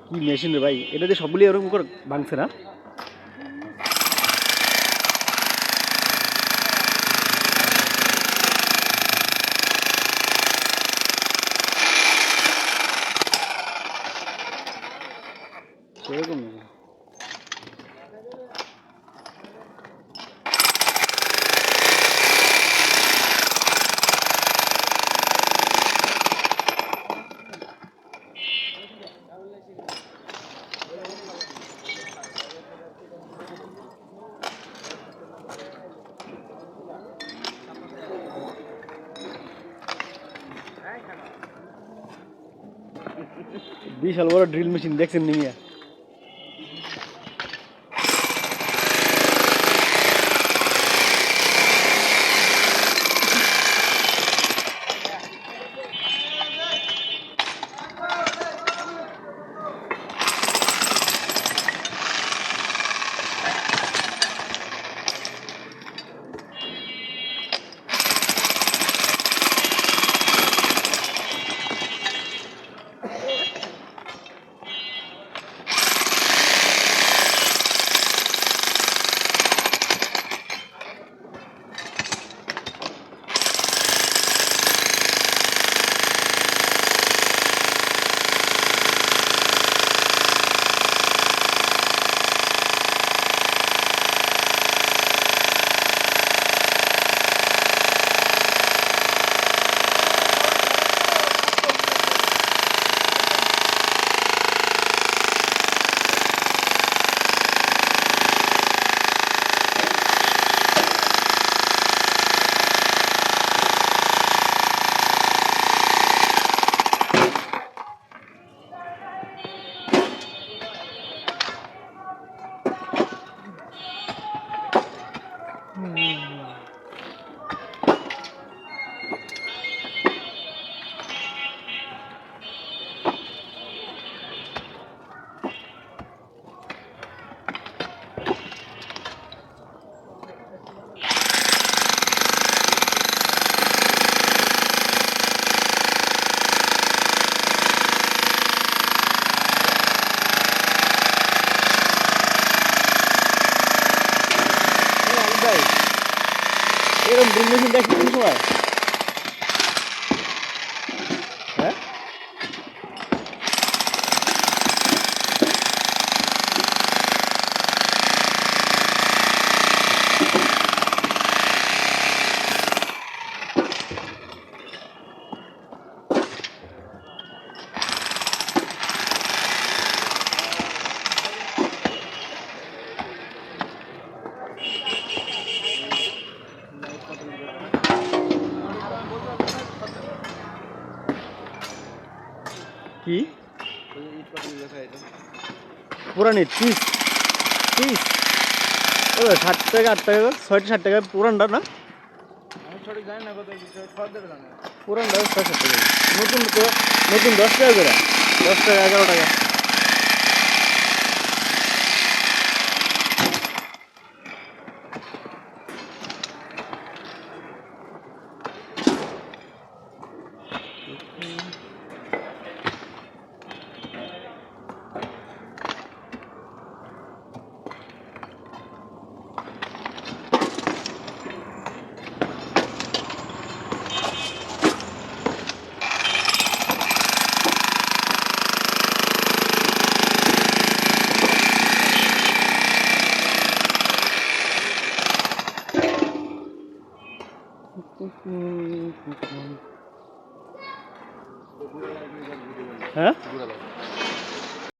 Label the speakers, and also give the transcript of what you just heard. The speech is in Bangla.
Speaker 1: কি মেশিন রে ভাই, এটা দিয়ে সবগুলি এরকম করে ভাঙছে না? সেরকম নাকি? বিশাল বড় ড্রিল মেশিন দেখছেন নিমিয়া? এরকম ড্রিল মেশিন দেখছি কোন সময়? হ্যাঁ, কি পুরানি পিস পিস 60 টাকা 8 টাকা 6-7 টাকা পুরানটা না? পুরানটা 6-7 টাকা, নতুন তো নতুন 10 টাকা করে, 10 টাকা 11 টাকা। হ্যাঁ,